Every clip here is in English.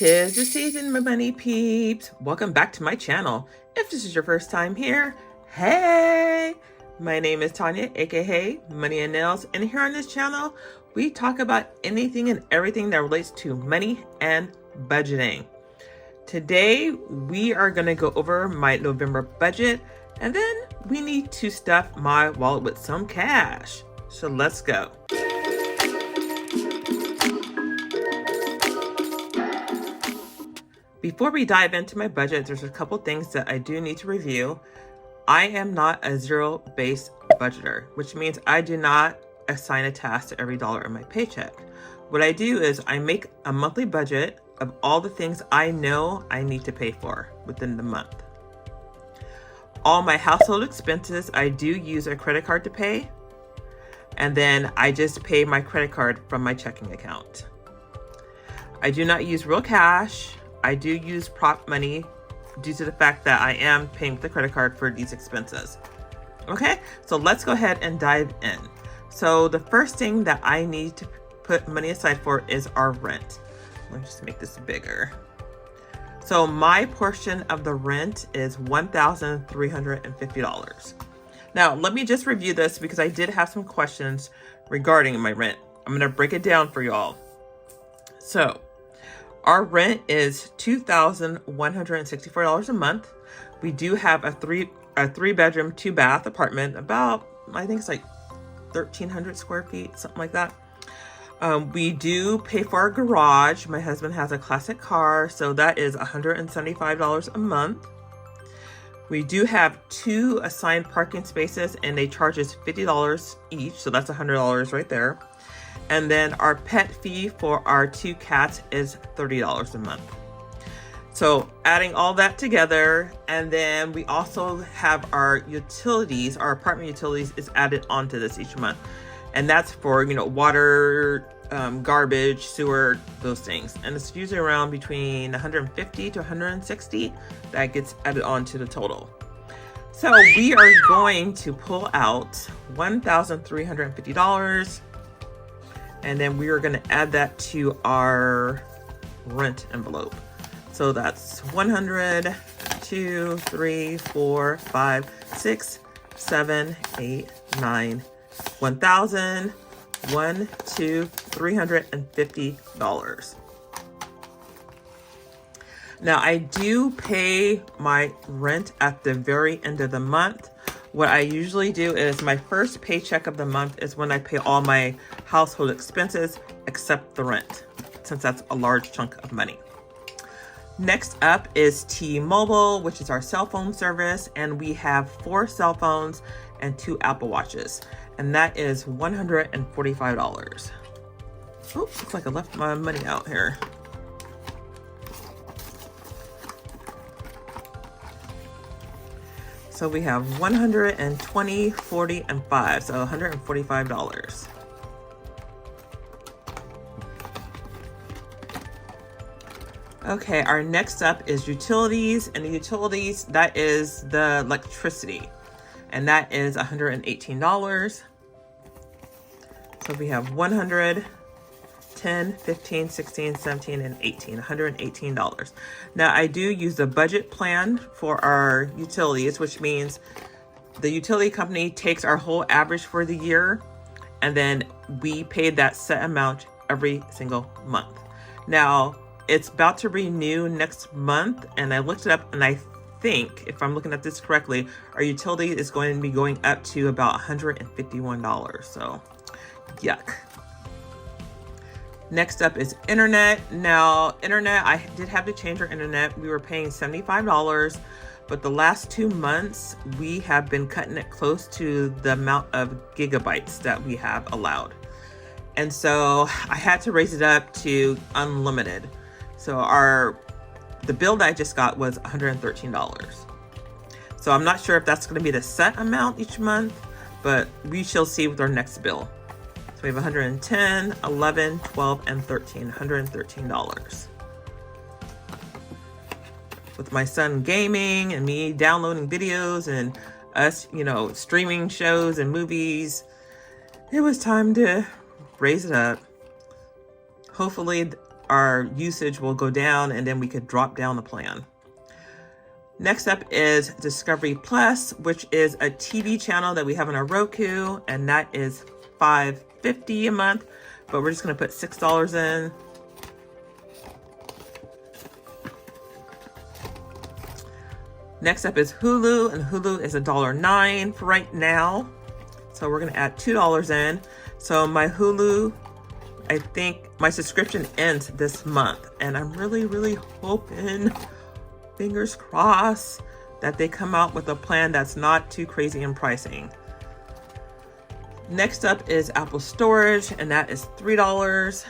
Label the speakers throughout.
Speaker 1: 'Tis the season, my money peeps. Welcome back to my channel. If this is your first time here, hey! My name is Tanya, aka Money and Nails, and here on this channel, we talk about anything and everything that relates to money and budgeting. Today, we are going to go over my November budget, and then we need to stuff my wallet with some cash. So let's go. Before we dive into my budget, there's a couple things that I do need to review. I am not a zero-based budgeter, which means I do not assign a task to every dollar in my paycheck. What I do is I make a monthly budget of all the things I know I need to pay for within the month. All my household expenses, I do use a credit card to pay, and then I just pay my credit card from my checking account. I do not use real cash. I do use prop money due to the fact that I am paying with the credit card for these expenses. Okay, so let's go ahead and dive in. So the first thing that I need to put money aside for is our rent. Let me just make this bigger. So my portion of the rent is $1,350. Now, let me just review this because I did have some questions regarding my rent. I'm gonna break it down for y'all. So, our rent is $2,164 a month. We do have a three bedroom, 2-bath apartment, about, I think it's like 1,300 square feet, something like that. We do pay for our garage. My husband has a classic car, so that is $175 a month. We do have 2 assigned parking spaces, and they charge us $50 each, so that's $100 right there. And then our pet fee for our 2 cats is $30 a month. So adding all that together, and then we also have our utilities, our apartment utilities is added onto this each month. And that's for, water, garbage, sewer, those things. And it's usually around between 150 to 160 that gets added onto the total. So we are going to pull out $1,350. And then we are going to add that to our rent envelope. So that's 100, 2, 3, 4, 5, 6, 7, 8, 9, 1,000, $350. Now I do pay my rent at the very end of the month. What I usually do is my first paycheck of the month is when I pay all my household expenses except the rent, since that's a large chunk of money. Next up is T-Mobile, which is our cell phone service, and we have 4 cell phones and 2 Apple Watches, and that is $145. Oh, looks like I left my money out here. So we have 120, 40, and 5, so $145. Okay, our next up is utilities, and the utilities, that is the electricity, and that is $118. So we have 100, 10, 15, 16, 17, and 18, $118. Now I do use the budget plan for our utilities, which means the utility company takes our whole average for the year, and then we pay that set amount every single month. Now it's about to renew next month, and I looked it up, and I think, if I'm looking at this correctly, our utility is going to be going up to about $151, so yuck. Next up is internet. Now, internet, I did have to change our internet. We were paying $75, but the last 2 months, we have been cutting it close to the amount of gigabytes that we have allowed. And so I had to raise it up to unlimited. So the bill that I just got was $113. So I'm not sure if that's going to be the set amount each month, but we shall see with our next bill. So we have 110, 11, 12, and 13, $113. With my son gaming and me downloading videos and us, streaming shows and movies, it was time to raise it up. Hopefully our usage will go down, and then we could drop down the plan. Next up is Discovery Plus, which is a TV channel that we have on our Roku, and that is $5.50 a month, but we're just going to put $6 in. Next up is Hulu, and Hulu is $1.09 for right now. So we're gonna add $2 in. So my Hulu, I think my subscription ends this month, and I'm really, really hoping, fingers crossed, that they come out with a plan that's not too crazy in pricing. Next up is Apple Storage, and that is $3.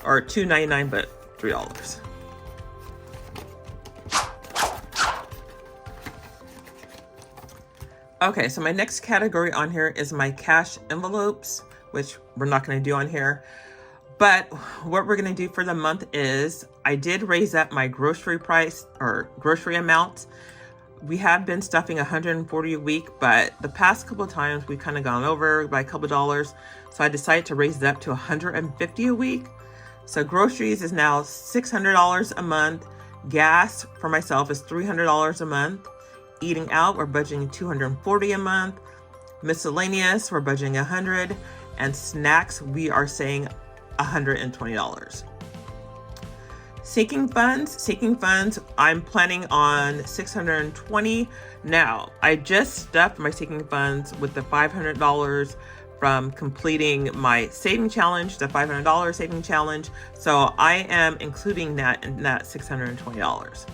Speaker 1: Or $2.99, but $3. Okay, so my next category on here is my cash envelopes, which we're not going to do on here. But what we're going to do for the month is I did raise up my grocery price or grocery amount. We have been stuffing $140 a week, but the past couple of times we kind of gone over by a couple of dollars. So I decided to raise it up to $150 a week. So groceries is now $600 a month. Gas for myself is $300 a month. Eating out, we're budgeting $240 a month. Miscellaneous, we're budgeting $100. And snacks, we are saying $120. Sinking funds, I'm planning on $620. Now, I just stuffed my sinking funds with the $500 from completing my saving challenge, the $500 saving challenge. So I am including that in that $620.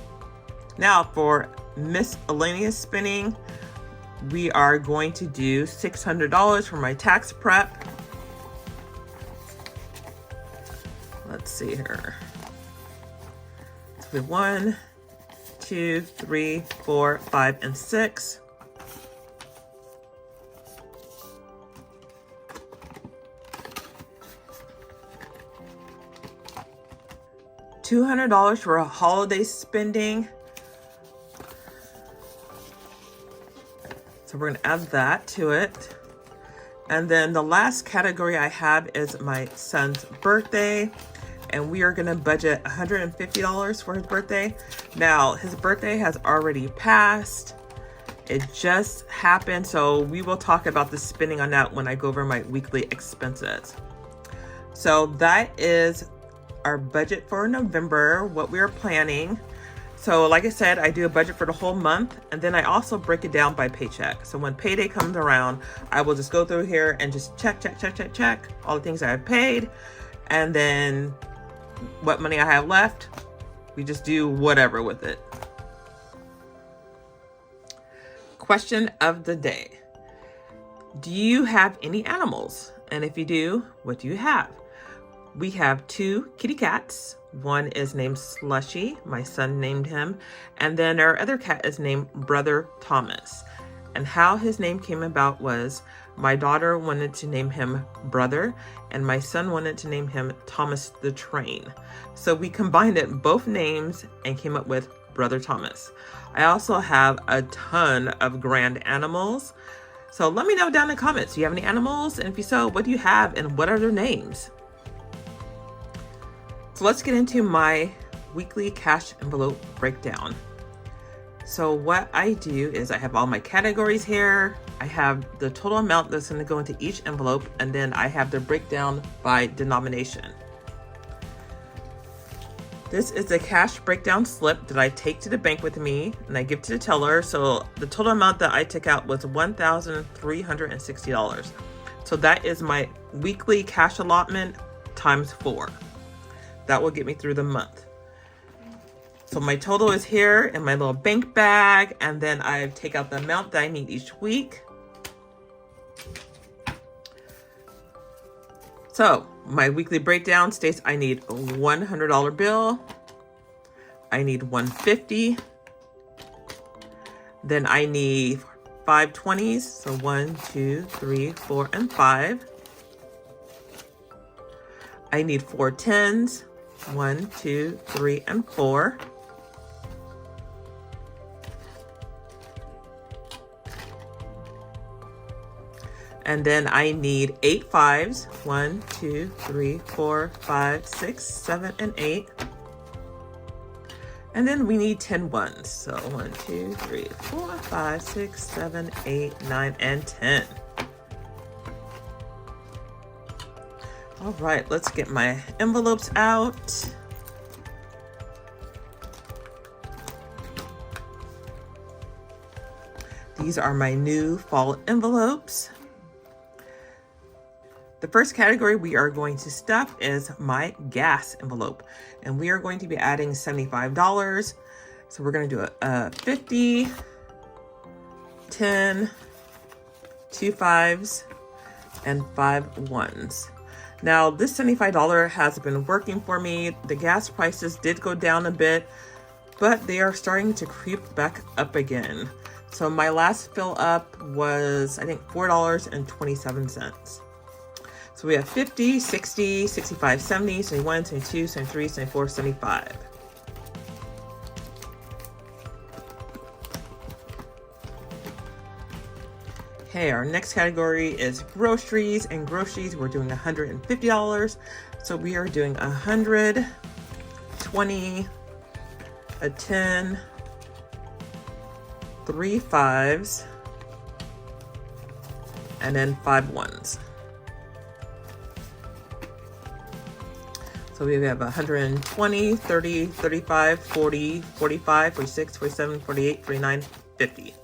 Speaker 1: Now for miscellaneous spending, we are going to do $600 for my tax prep. Let's see here. So we have 1, 2, 3, 4, 5, and 6. $200 for a holiday spending. So we're going to add that to it. And then the last category I have is my son's birthday. And we are going to budget $150 for his birthday. Now, his birthday has already passed. It just happened. So we will talk about the spending on that when I go over my weekly expenses. So that is our budget for November, what we are planning. So like I said, I do a budget for the whole month, and then I also break it down by paycheck. So when payday comes around, I will just go through here and just check all the things I have paid, and then what money I have left, we just do whatever with it. Question of the day. Do you have any animals? And if you do, what do you have? We have 2 kitty cats. One is named Slushy. My son named him. And then our other cat is named Brother Thomas. And how his name came about was my daughter wanted to name him Brother, and my son wanted to name him Thomas the Train. So we combined it, both names, and came up with Brother Thomas. I also have a ton of grand animals. So let me know down in the comments, do you have any animals? And if you so, what do you have and what are their names? So let's get into my weekly cash envelope breakdown. So what I do is I have all my categories here. I have the total amount that's going to go into each envelope, and then I have the breakdown by denomination. This is the cash breakdown slip that I take to the bank with me and I give to the teller. So the total amount that I took out was $1,360. So that is my weekly cash allotment times 4. That will get me through the month. So my total is here in my little bank bag, and then I take out the amount that I need each week. So my weekly breakdown states I need a $100 bill. I need $150. Then I need 5 20s. So 1, 2, 3, 4, and 5. I need 4 10s. 1, 2, 3, and 4. And then I need 8 5s. 1, 2, 3, 4, 5, 6, 7, and 8. And then we need 10 ones. So 1, 2, 3, 4, 5, 6, 7, 8, 9, and 10. All right, let's get my envelopes out. These are my new fall envelopes. The first category we are going to stuff is my gas envelope. And we are going to be adding $75. So we're going to do a 50, 10, 2 5s, and 5 ones. Now this $75 has been working for me. The gas prices did go down a bit, but they are starting to creep back up again. So my last fill up was, I think, $4.27. So we have 50, 60, 65, 70, 71, 72, 73, 74, 75. Okay, our next category is groceries, and groceries we're doing $150. So we are doing 100, 20, a 10, 3 5s, and then 5 ones. So we have 120, 30, 35, 40, 45, 46, 47, 48, 49, 50.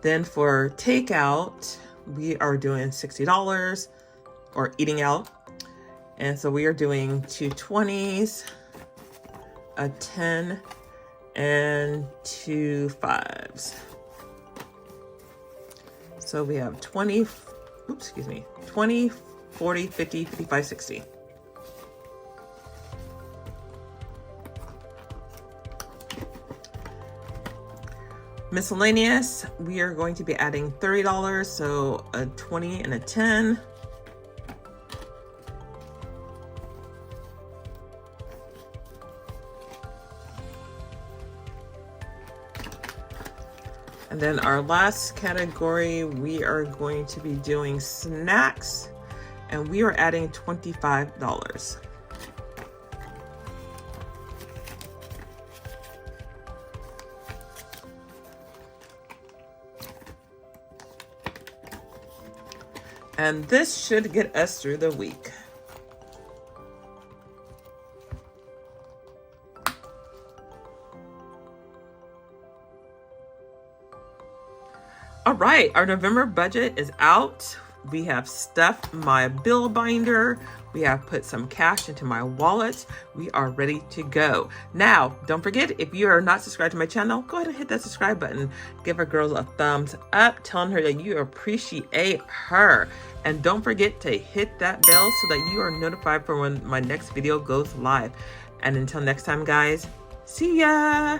Speaker 1: Then for takeout, we are doing $60, or eating out. And so we are doing 2 20s, a 10, and 2 5s. So we have 20, 20, 40, 50, 55, 60. Miscellaneous, we are going to be adding $30, so a 20 and a 10. And then our last category, we are going to be doing snacks, and we are adding $25. And this should get us through the week. All right, our November budget is out. We have stuffed my bill binder. We have put some cash into my wallet. We are ready to go. Now, don't forget, if you are not subscribed to my channel, go ahead and hit that subscribe button. Give a girl a thumbs up, telling her that you appreciate her. And don't forget to hit that bell so that you are notified for when my next video goes live. And until next time, guys, see ya!